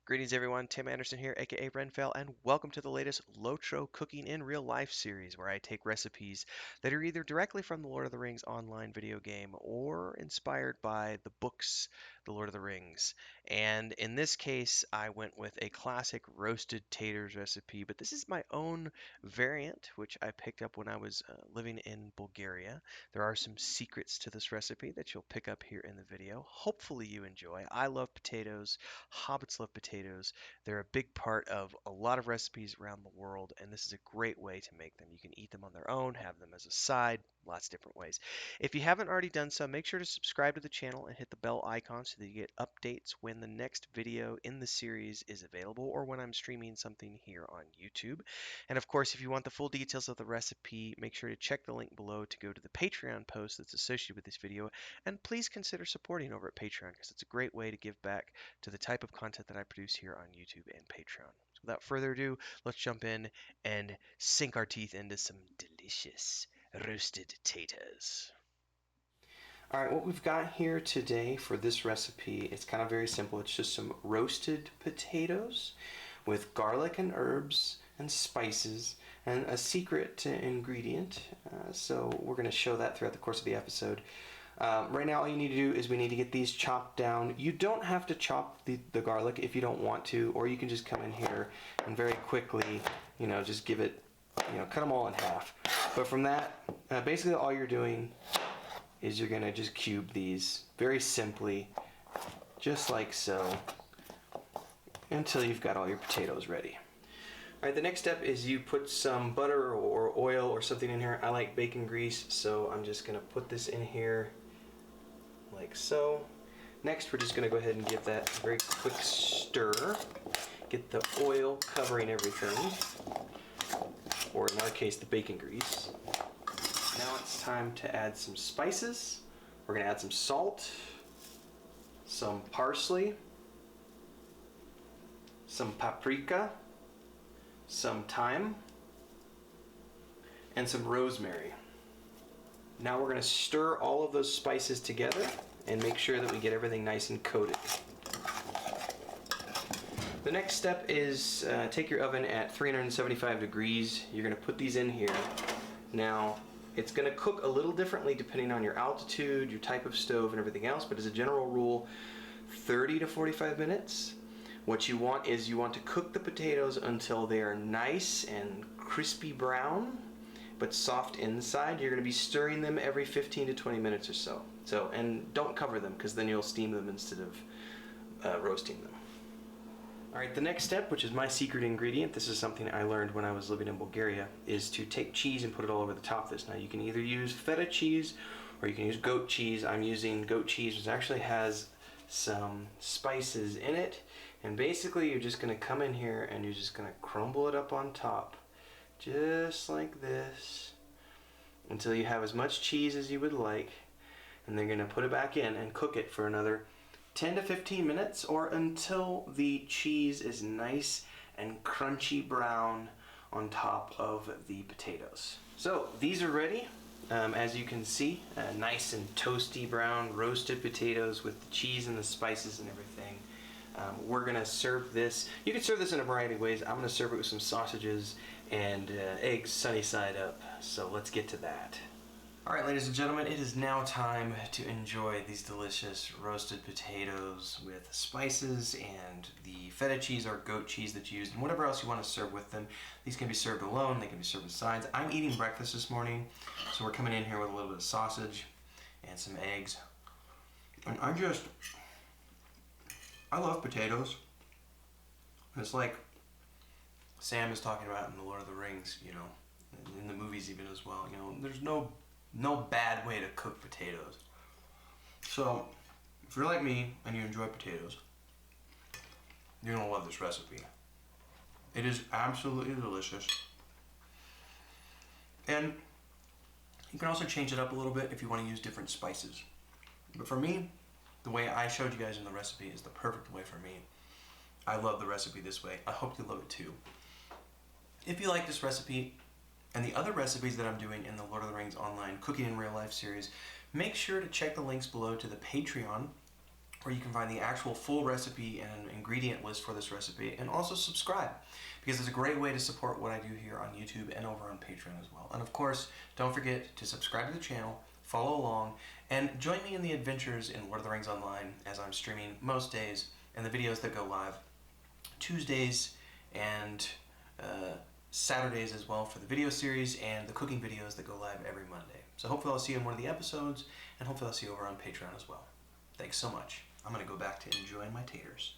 Greetings everyone, Tim Anderson here, aka Renfell, and welcome to the latest Lotro Cooking in Real Life series where I take recipes that are either directly from the Lord of the Rings online video game or inspired by the books The Lord of the Rings. And in this case, I went with a classic roasted taters recipe, but this is my own variant, which I picked up when I was living in Bulgaria. There are some secrets to this recipe that you'll pick up here in the video. Hopefully you enjoy. I love potatoes. Hobbits love potatoes. They're a big part of a lot of recipes around the world, and this is a great way to make them. You can eat them on their own, have them as a side, lots of different ways. If you haven't already done so, make sure to subscribe to the channel and hit the bell icon so that you get updates when the next video in the series is available or when I'm streaming something here on YouTube. And of course, if you want the full details of the recipe, make sure to check the link below to go to the Patreon post that's associated with this video. And please consider supporting over at Patreon because it's a great way to give back to the type of content that I produce here on YouTube and Patreon. So without further ado, let's jump in and sink our teeth into some delicious roasted taters. All right, what we've got here today for this recipe, it's kind of very simple. It's just some roasted potatoes with garlic and herbs and spices and a secret ingredient. So we're going to show that throughout the course of the episode. Right now all you need to do is we need to get these chopped down. You don't have to chop the garlic if you don't want to, or you can just come in here and very quickly, just give it, cut them all in half. But from that, basically all you're doing is you're gonna just cube these very simply, just like so, until you've got all your potatoes ready. All right, the next step is you put some butter or oil or something in here. I like bacon grease, so I'm just gonna put this in here like so. Next, we're just gonna go ahead and give that a very quick stir. Get the oil covering everything, or in our case, the bacon grease. Now it's time to add some spices. We're gonna add some salt, some parsley, some paprika, some thyme, and some rosemary. Now we're going to stir all of those spices together and make sure that we get everything nice and coated. The next step is take your oven at 375 degrees. You're going to put these in here. Now it's going to cook a little differently depending on your altitude, your type of stove, and everything else, but as a general rule, 30 to 45 minutes. What you want is you want to cook the potatoes until they are nice and crispy brown, but soft inside. You're going to be stirring them every 15 to 20 minutes or so. And don't cover them because then you'll steam them instead of roasting them. All right, the next step, which is my secret ingredient, this is something I learned when I was living in Bulgaria, is to take cheese and put it all over the top of this. Now you can either use feta cheese or you can use goat cheese. I'm using goat cheese, which actually has some spices in it. And basically you're just going to come in here and you're just going to crumble it up on top, just like this, until you have as much cheese as you would like. And then you're going to put it back in and cook it for another 10 to 15 minutes, or until the cheese is nice and crunchy brown on top of the potatoes. So these are ready. As you can see, nice and toasty brown roasted potatoes with the cheese and the spices and everything. We're going to serve this. You can serve this in a variety of ways. I'm going to serve it with some sausages and eggs sunny side up. So let's get to that. Alright, ladies and gentlemen, it is now time to enjoy these delicious roasted potatoes with spices and the feta cheese or goat cheese that you used, and whatever else you want to serve with them. These can be served alone, they can be served with sides. I'm eating breakfast this morning, so we're coming in here with a little bit of sausage and some eggs. And I love potatoes. It's like Sam is talking about in The Lord of the Rings, in the movies even as well. There's no bad way to cook potatoes. So, if you're like me and you enjoy potatoes, you're gonna love this recipe. It is absolutely delicious. And you can also change it up a little bit if you want to use different spices. But for me, the way I showed you guys in the recipe is the perfect way for me. I love the recipe this way. I hope you love it too. If you like this recipe and the other recipes that I'm doing in the Lord of the Rings online Cooking in Real Life series, make sure to check the links below to the Patreon, where you can find the actual full recipe and ingredient list for this recipe, and also subscribe, because it's a great way to support what I do here on YouTube and over on Patreon as well. And of course, don't forget to subscribe to the channel, follow along, and join me in the adventures in Lord of the Rings Online, as I'm streaming most days, and the videos that go live Tuesdays and Saturdays as well for the video series, and the cooking videos that go live every Monday. So hopefully I'll see you in one of the episodes, and hopefully I'll see you over on Patreon as well. Thanks so much. I'm going to go back to enjoying my taters.